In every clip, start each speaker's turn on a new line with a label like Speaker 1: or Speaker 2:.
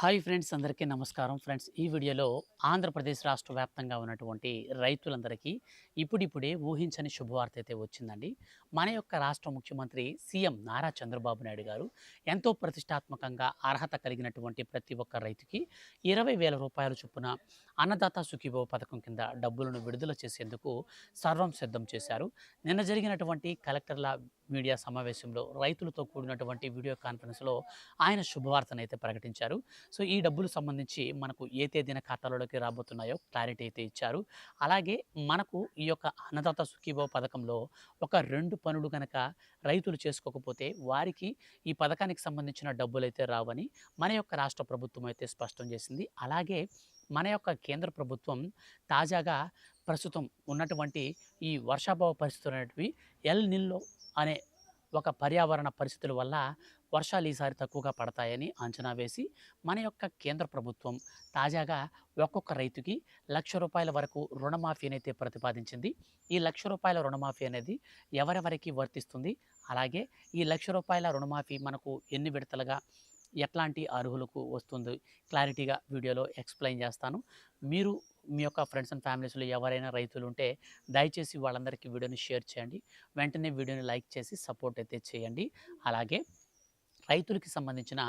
Speaker 1: Hi friends, అందరికీ నమస్కారం. Friends, ఈ వీడియోలో ఆంధ్రప్రదేశ్ రాష్ట్ర వ్యాప్తంగా ఉన్నటువంటి రైతులందరికీ ఇప్పుడిప్పుడే ఊహించని శుభవార్త అయితే వచ్చిందండి. మన యొక్క రాష్ట్ర ముఖ్యమంత్రి సీఎం నారా చంద్రబాబు నాయుడు గారు ఎంతో ప్రతిష్టాత్మకంగా అర్హత కలిగినటువంటి ప్రతి ఒక్క రైతుకి 20,000 రూపాయల చొప్పున అన్నదాత సుఖీభవ పథకం కింద డబ్బులను విడుదల చేసేందుకు సర్వం సిద్ధం చేశారు. నిన్న జరిగినటువంటి కలెక్టర్ల మీడియా సమావేశంలో రైతులతో కూడినటువంటి వీడియో కాన్ఫరెన్స్లో ఆయన శుభవార్తనైతే ప్రకటించారు. సో ఈ డబ్బులు సంబంధించి మనకు ఏ తేదీన ఖాతాలోకి రాబోతున్నాయో క్లారిటీ అయితే ఇచ్చారు. అలాగే మనకు ఈ యొక్క అన్నదాత సుఖీభవ పథకంలో ఒక 2 పనులు గనక రైతులు చేసుకోకపోతే వారికి ఈ పథకానికి సంబంధించిన డబ్బులైతే రావని మన యొక్క రాష్ట్ర ప్రభుత్వం అయితే స్పష్టం చేసింది. అలాగే మన యొక్క కేంద్ర ప్రభుత్వం తాజాగా ప్రస్తుతం ఉన్నటువంటి ఈ వర్షాభావ పరిస్థితులు అనేటివి ఎల్ నిల్లో అనే ఒక పర్యావరణ పరిస్థితుల వల్ల వర్షాలు ఈసారి తక్కువగా పడతాయని అంచనా వేసి మన యొక్క కేంద్ర ప్రభుత్వం తాజాగా ఒక్కొక్క రైతుకి ₹1,00,000 వరకు రుణమాఫీనైతే ప్రతిపాదించింది. ఈ ₹1,00,000 రుణమాఫీ అనేది ఎవరెవరికి వర్తిస్తుంది, అలాగే ఈ ₹1,00,000 రుణమాఫీ మనకు ఎన్ని విడతలుగా ఎట్లాంటి అర్హులకు వస్తుంది క్లారిటీగా వీడియోలో ఎక్స్ప్లెయిన్ చేస్తాను. మీరు మీ యొక్క ఫ్రెండ్స్ అండ్ ఫ్యామిలీస్లో ఎవరైనా రైతులు ఉంటే దయచేసి వాళ్ళందరికీ వీడియోని షేర్ చేయండి. వెంటనే వీడియోని లైక్ చేసి సపోర్ట్ అయితే చేయండి. అలాగే రైతులకి సంబంధించిన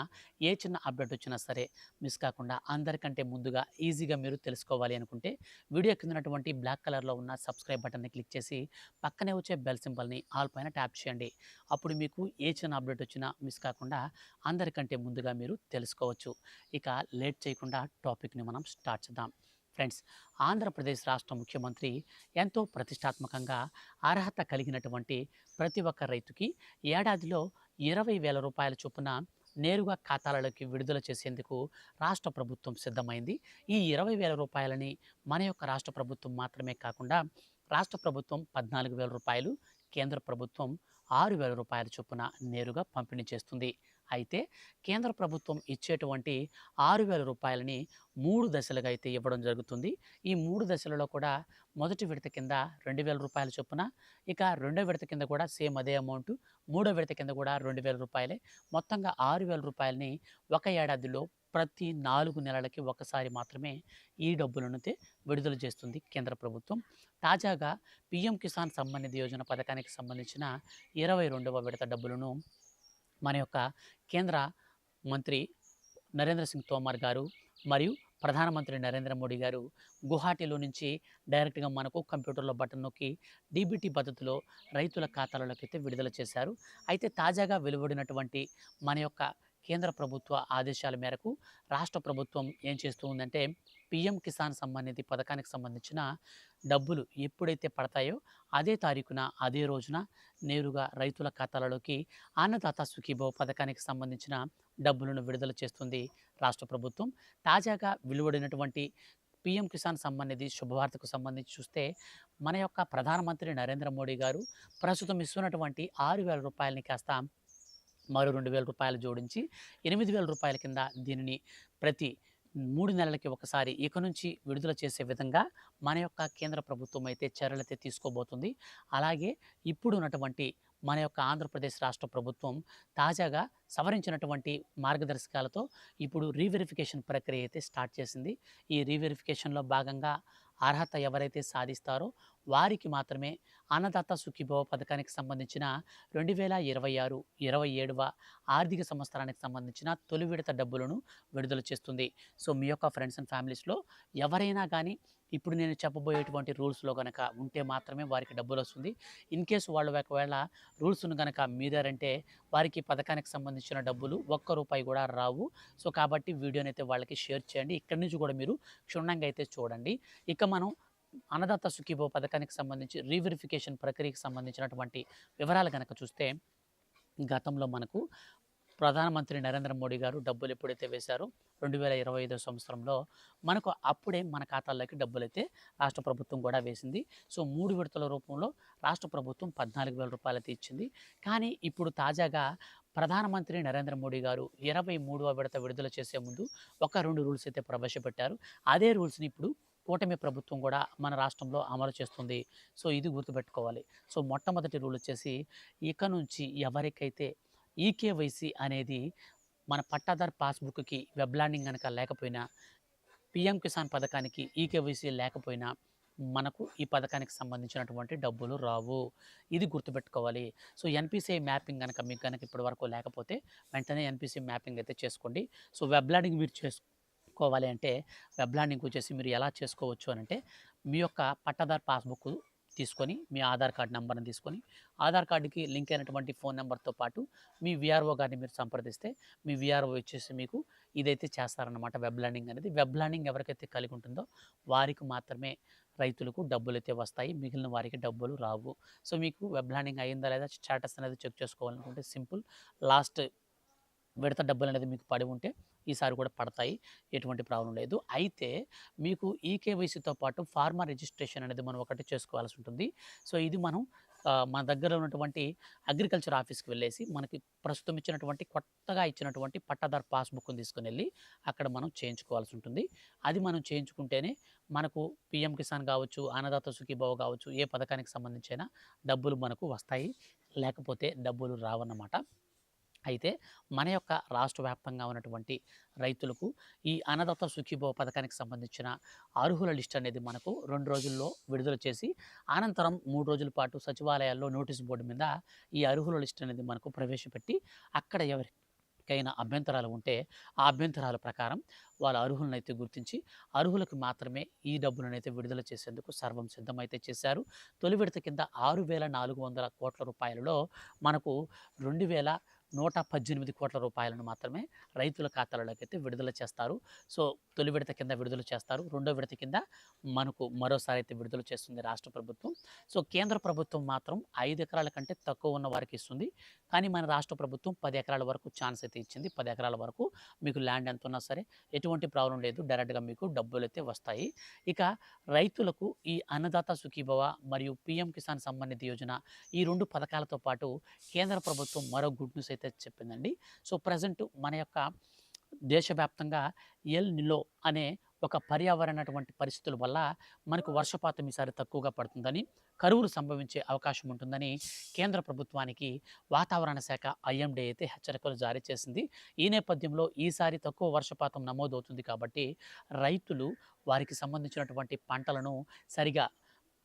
Speaker 1: ఏ చిన్న అప్డేట్ వచ్చినా సరే మిస్ కాకుండా అందరికంటే ముందుగా ఈజీగా మీరు తెలుసుకోవాలి అనుకుంటే వీడియో కింద ఉన్నటువంటి బ్లాక్ కలర్లో ఉన్న సబ్స్క్రైబ్ బటన్ని క్లిక్ చేసి పక్కనే వచ్చే బెల్ సింబల్ని ఆల్ పైన ట్యాప్ చేయండి. అప్పుడు మీకు ఏ చిన్న అప్డేట్ వచ్చినా మిస్ కాకుండా అందరికంటే ముందుగా మీరు తెలుసుకోవచ్చు. ఇక లేట్ చేయకుండా టాపిక్ని మనం స్టార్ట్ చేద్దాం. ఫ్రెండ్స్, ఆంధ్రప్రదేశ్ రాష్ట్ర ముఖ్యమంత్రి ఎంతో ప్రతిష్టాత్మకంగా అర్హత కలిగినటువంటి ప్రతి ఒక్క రైతుకి ఏడాదిలో 20,000 రూపాయల చొప్పున నేరుగా ఖాతాలలోకి విడుదల చేసేందుకు రాష్ట్ర ప్రభుత్వం సిద్ధమైంది. ఈ 20,000 రూపాయలని మన యొక్క రాష్ట్ర ప్రభుత్వం మాత్రమే కాకుండా రాష్ట్ర ప్రభుత్వం 14,000 రూపాయలు, కేంద్ర ప్రభుత్వం 6,000 రూపాయల చొప్పున నేరుగా పంపిణీ చేస్తుంది. అయితే కేంద్ర ప్రభుత్వం ఇచ్చేటువంటి 6,000 రూపాయలని 3 దశలుగా అయితే ఇవ్వడం జరుగుతుంది. ఈ 3 దశలలో కూడా మొదటి విడత కింద 2,000 రూపాయల చొప్పున, ఇక రెండో విడత కింద కూడా సేమ్ అదే అమౌంట్, మూడో విడత కింద కూడా 2,000 రూపాయలే, మొత్తంగా 6,000 రూపాయలని ఒక ఏడాదిలో ప్రతి 4 నెలలకి ఒకసారి మాత్రమే ఈ డబ్బులనైతే విడుదల చేస్తుంది కేంద్ర ప్రభుత్వం. తాజాగా పీఎం కిసాన్ సమ్మాన్ నిధి యోజన పథకానికి సంబంధించిన 22వ విడత డబ్బులను మన యొక్క కేంద్ర మంత్రి నరేంద్ర సింగ్ తోమర్ గారు మరియు ప్రధానమంత్రి నరేంద్ర మోడీ గారు గువాహటిలో నుంచి డైరెక్ట్గా మనకు కంప్యూటర్లో బటన్ నొక్కి డీబీటీ పద్ధతిలో రైతుల ఖాతాలలోకి అయితే విడుదల చేశారు. అయితే తాజాగా వెలువడినటువంటి మన యొక్క కేంద్ర ప్రభుత్వ ఆదేశాల మేరకు రాష్ట్ర ప్రభుత్వం ఏం చేస్తూ ఉందంటే పీఎం కిసాన్ సమ్మాన్ నిధి పథకానికి సంబంధించిన డబ్బులు ఎప్పుడైతే పడతాయో అదే తారీఖున అదే రోజున నేరుగా రైతుల ఖాతాలలోకి అన్నదాత సుఖీభవ పథకానికి సంబంధించిన డబ్బులను విడుదల చేస్తుంది రాష్ట్ర ప్రభుత్వం. తాజాగా వెలువడినటువంటి పీఎం కిసాన్ సమ్మాన్ నిధి శుభవార్తకు సంబంధించి చూస్తే మన యొక్క ప్రధానమంత్రి నరేంద్ర మోడీ గారు ప్రస్తుతం ఇస్తున్నటువంటి 6,000 రూపాయలని కాస్త మరో 2,000 రూపాయలు జోడించి 8,000 రూపాయల కింద దీనిని ప్రతి 3 నెలలకి ఒకసారి ఇక నుంచి విడుదల చేసే విధంగా మన యొక్క కేంద్ర ప్రభుత్వం అయితే చర్యలైతే తీసుకోబోతుంది. అలాగే ఇప్పుడు ఉన్నటువంటి మన యొక్క ఆంధ్రప్రదేశ్ రాష్ట్ర ప్రభుత్వం తాజాగా సవరించినటువంటి మార్గదర్శకాలతో ఇప్పుడు రీవెరిఫికేషన్ ప్రక్రియ అయితే స్టార్ట్ చేసింది. ఈ రీవెరిఫికేషన్లో భాగంగా అర్హత ఎవరైతే సాధిస్తారో వారికి మాత్రమే అన్నదాత సుఖీభవ పథకానికి సంబంధించిన 2026-27వ ఆర్థిక సంవత్సరానికి సంబంధించిన తొలి విడత డబ్బులను విడుదల చేస్తుంది. సో మీ యొక్క ఫ్రెండ్స్ అండ్ ఫ్యామిలీస్లో ఎవరైనా కానీ ఇప్పుడు నేను చెప్పబోయేటువంటి రూల్స్లో కనుక ఉంటే మాత్రమే వారికి డబ్బులు వస్తుంది. ఇన్ కేసు వాళ్ళు ఒకవేళ రూల్స్ను కనుక మీరారంటే వారికి పథకానికి సంబంధించిన డబ్బులు ₹1 కూడా రావు. సో కాబట్టి వీడియోని అయితే వాళ్ళకి షేర్ చేయండి. ఇక్కడి నుంచి కూడా మీరు క్షుణ్ణంగా అయితే చూడండి. ఇక మనం అన్నదాత సుఖీభవ పథకానికి సంబంధించి రీవెరిఫికేషన్ ప్రక్రియకి సంబంధించినటువంటి వివరాలు కనుక చూస్తే గతంలో మనకు ప్రధానమంత్రి నరేంద్ర మోడీ గారు డబ్బులు ఎప్పుడైతే వేశారో 2025 సంవత్సరంలో మనకు అప్పుడే మన ఖాతాల్లోకి డబ్బులైతే రాష్ట్ర ప్రభుత్వం కూడా వేసింది. సో 3 విడతల రూపంలో రాష్ట్ర ప్రభుత్వం 14,000 రూపాయలు అయితే ఇచ్చింది. కానీ ఇప్పుడు తాజాగా ప్రధానమంత్రి నరేంద్ర మోడీ గారు 23వ విడత విడుదల చేసే ముందు ఒక 2 రూల్స్ అయితే ప్రవేశపెట్టారు. అదే రూల్స్ని ఇప్పుడు కూటమి ప్రభుత్వం కూడా మన రాష్ట్రంలో అమలు చేస్తుంది. సో ఇది గుర్తుపెట్టుకోవాలి. సో మొట్టమొదటి రూల్ వచ్చేసి ఇక నుంచి ఎవరికైతే ఈకేవైసీ అనేది మన పట్టాదారు పాస్బుక్కి వెబ్ ల్యాండింగ్ కనుక లేకపోయినా, పీఎం కిసాన్ పథకానికి ఈకేవైసీ లేకపోయినా మనకు ఈ పథకానికి సంబంధించినటువంటి డబ్బులు రావు. ఇది గుర్తుపెట్టుకోవాలి. సో, ఎన్‌పీసీఐ మ్యాపింగ్ గనక మీకు గనక ఇప్పటి వరకు లేకపోతే వెంటనే ఎన్‌పీసీఐ మ్యాపింగ్ అయితే చేసుకోండి. సో, వెబ్ ల్యాండింగ్ మీరు చేసుకోవాలి అంటే వెబ్ ల్యాండింగ్ వచ్చేసి మీరు ఎలా చేసుకోవచ్చు అనంటే, మీ యొక్క పట్టాదారు పాస్‌బుక్ తీసుకొని, మీ ఆధార్ కార్డ్ నంబర్‌ని తీసుకొని, ఆధార్ కార్డ్‌కి లింక్ అయినటువంటి ఫోన్ నంబర్‌తో పాటు మీ వీఆర్ఓ గారిని మీరు సంప్రదిస్తే, మీ వీఆర్ఓ వచ్చేసి మీకు ఇదైతే చేస్తారనమాట వెబ్ ల్యాండింగ్ అనేది. వెబ్ ల్యాండింగ్ ఎవరికైతే కలిగి ఉంటుందో వారికి మాత్రమే రైతులకు డబ్బులైతే వస్తాయి. మిగిలిన వారికి డబ్బులు రావు. సో, మీకు వెబ్ ల్యాండింగ్ అయిందా లేదా స్టేటస్ అనేది చెక్ చేసుకోవాలనుకుంటే సింపుల్. లాస్ట్ విడత డబ్బులనేది మీకు పడి ఉంటే ఈసారి కూడా పడతాయి. ఎటువంటి ప్రాబ్లమ్ లేదు. అయితే మీకు ఈకేవైసీతో పాటు ఫార్మర్ రిజిస్ట్రేషన్ అనేది మనం ఒకటి చేసుకోవాల్సి ఉంటుంది. సో, ఇది మనం మన దగ్గర ఉన్నటువంటి అగ్రికల్చర్ ఆఫీస్‌కి వెళ్ళేసి మనకి ప్రస్తుతం ఇచ్చినటువంటి కొత్తగా ఇచ్చినటువంటి పట్టాదారు పాస్‌బుక్‌ని తీసుకొనెళ్ళి అక్కడ మనం చేయించుకోవాల్సి ఉంటుంది. అది మనం చేయించుకుంటేనే మనకు పీఎం కిసాన్ కావచ్చు, అన్నదాత సుఖీభవ కావచ్చు, ఏ పథకానికి సంబంధించైనా డబ్బులు మనకు వస్తాయి. లేకపోతే డబ్బులు రావన్నమాట. అయితే మన యొక్క రాష్ట్ర వ్యాప్తంగా ఉన్నటువంటి రైతులకు ఈ అన్నదాత సుఖీభవ పథకానికి సంబంధించిన అర్హుల లిస్ట్ అనేది మనకు 2 రోజుల్లో విడుదల చేసి, అనంతరం 3 రోజుల పాటు సచివాలయాల్లో నోటీస్ బోర్డు మీద ఈ అర్హుల లిస్ట్ అనేది మనకు ప్రవేశపెట్టి, అక్కడ ఎవరికైనా అభ్యంతరాలు ఉంటే ఆ అభ్యంతరాల ప్రకారం వాళ్ళ అర్హులనైతే గుర్తించి, అర్హులకు మాత్రమే ఈ డబ్బులనైతే విడుదల చేసేందుకు సర్వం సిద్ధమైతే చేశారు. తొలి విడత కింద 6,400 రూపాయలలో మనకు 2,118 కోట్ల రూపాయలను మాత్రమే రైతుల ఖాతాలలోకైతే విడుదల చేస్తారు. సో, తొలి విడత కింద విడుదల చేస్తారు. రెండో విడత కింద మనకు మరోసారి అయితే విడుదల చేస్తుంది రాష్ట్ర ప్రభుత్వం. సో, కేంద్ర ప్రభుత్వం మాత్రం 5 ఎకరాల కంటే తక్కువ ఉన్న వారికి ఇస్తుంది. కానీ మన రాష్ట్ర ప్రభుత్వం 10 ఎకరాల వరకు ఛాన్స్ అయితే ఇచ్చింది. 10 ఎకరాల వరకు మీకు ల్యాండ్ ఎంత ఉన్నా సరే ఎటువంటి ప్రాబ్లం లేదు. డైరెక్ట్‌గా మీకు డబ్బులైతే వస్తాయి. ఇక రైతులకు ఈ అన్నదాత సుఖీభవ మరియు పీఎం కిసాన్ సమ్మాన్ నిధి యోజన ఈ 2 పథకాలతో పాటు కేంద్ర ప్రభుత్వం మరో గుడ్ న్యూస్ అయితే చెప్పిందండి. సో, ప్రెజెంట్ మన యొక్క దేశవ్యాప్తంగా ఎల్ నిలో అనే ఒక పర్యావరణటువంటి పరిస్థితుల వల్ల మనకు వర్షపాతం ఈసారి తక్కువగా పడుతుందని, కరువులు సంభవించే అవకాశం ఉంటుందని కేంద్ర ప్రభుత్వానికి వాతావరణ శాఖ ఐఎండీ అయితే హెచ్చరికలు జారీ చేసింది. ఈ నేపథ్యంలో ఈసారి తక్కువ వర్షపాతం నమోదవుతుంది కాబట్టి రైతులు వారికి సంబంధించినటువంటి పంటలను సరిగా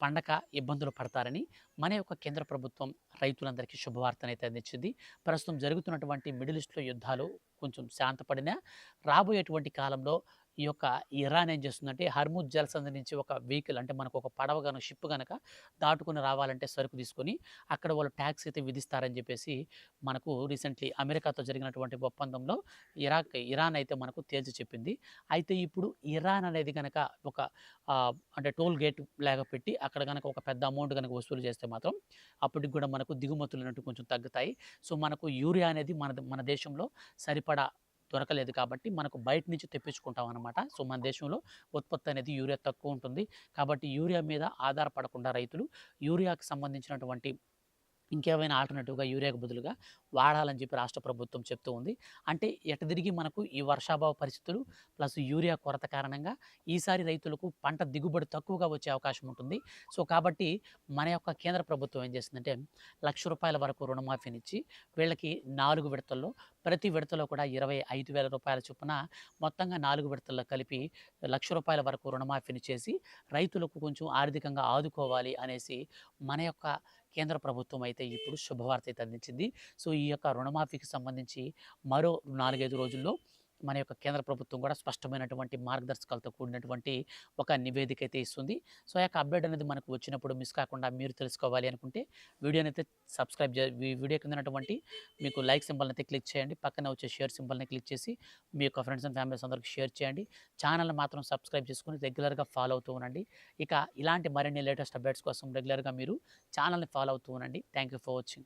Speaker 1: పండక ఇబ్బందులు పడతారని మన యొక్క కేంద్ర ప్రభుత్వం రైతులందరికీ శుభవార్తనైతే అందించింది. ప్రస్తుతం జరుగుతున్నటువంటి మిడిల్ ఈస్ట్‌లో యుద్ధాలు కొంచెం శాంతపడినా రాబోయేటువంటి కాలంలో ఈ యొక్క ఇరాన్ ఏం చేస్తుందంటే హర్ముజ్ జలసంధి నుంచి ఒక వెహికల్ అంటే మనకు ఒక పడవ గనుక షిప్ గనక దాటుకొని రావాలంటే సరుకు తీసుకొని అక్కడ వాళ్ళు ట్యాక్స్ అయితే విధిస్తారని చెప్పేసి మనకు రీసెంట్లీ అమెరికాతో జరిగినటువంటి ఒప్పందంలో ఇరాన్ అయితే మనకు తేల్చి చెప్పింది. అయితే ఇప్పుడు ఇరాన్ అనేది గనక ఒక అంటే టోల్ గేట్ లాగా పెట్టి అక్కడ గనక ఒక పెద్ద అమౌంట్ గనక వసూలు చేస్తే మాత్రం అప్పటికి కూడా మనకు దిగుమతులు అనేవి కొంచెం తగ్గుతాయి. సో, మనకు యూరియా అనేది మన దేశంలో సరిపడా దొరకలేదు కాబట్టి మనకు బయట నుంచి తెప్పించుకుంటాం అనమాట. సో, మన దేశంలో ఉత్పత్తి అనేది యూరియా తక్కువ ఉంటుంది. కాబట్టి యూరియా మీద ఆధారపడకుండా రైతులు యూరియాకి సంబంధించినటువంటి ఇంకేమైనా ఆల్టర్‌నేటివ్‌గా యూరియాకు బదులుగా వాడాలని చెప్పి రాష్ట్ర ప్రభుత్వం చెప్తూ ఉంది. అంటే ఎటు తిరిగి మనకు ఈ వర్షాభావ పరిస్థితులు ప్లస్ యూరియా కొరత కారణంగా ఈసారి రైతులకు పంట దిగుబడి తక్కువగా వచ్చే అవకాశం ఉంటుంది. సో, కాబట్టి మన యొక్క కేంద్ర ప్రభుత్వం ఏం చేసిందంటే రూ. 1,00,000 వరకు రుణమాఫీనిచ్చి వీళ్ళకి 4 విడతల్లో ప్రతి విడతలో కూడా రూ. 25,000 చొప్పున మొత్తంగా 4 విడతల్లో కలిపి రూ. 1,00,000 వరకు రుణమాఫీని చేసి రైతులకు కొంచెం ఆర్థికంగా ఆదుకోవాలి అనేసి మన యొక్క కేంద్ర ప్రభుత్వం అయితే ఇప్పుడు శుభవార్త అయితే అందించింది. సో, ఈ యొక్క రుణమాఫీకి సంబంధించి మరో 4, 5 రోజుల్లో మన యొక్క కేంద్ర ప్రభుత్వం కూడా స్పష్టమైనటువంటి మార్గదర్శకాలతో కూడినటువంటి ఒక నివేదిక అయితే ఇస్తుంది. సో, ఆ యొక్క అప్డేట్ అనేది మనకు వచ్చినప్పుడు మిస్ కాకుండా మీరు తెలుసుకోవాలి అనుకుంటే వీడియోని అయితే సబ్స్క్రైబ్ వీడియో కింద ఉన్నటువంటి మీకు లైక్ సింబల్ని అయితే క్లిక్ చేయండి. పక్కన వచ్చే షేర్ సింబల్ని క్లిక్ చేసి మీ యొక్క ఫ్రెండ్స్ అండ్ ఫ్యామిలీస్ అందరికి షేర్ చేయండి. ఛానల్ని మాత్రం సబ్స్క్రైబ్ చేసుకొని రెగ్యులర్గా ఫాలో అవుతూ ఉండండి. ఇక ఇలాంటి మరిన్ని లేటెస్ట్ అప్డేట్స్ కోసం రెగ్యులర్గా మీరు ఛానల్ని ఫాలో అవుతూ ఉండండి. Thank you for watching.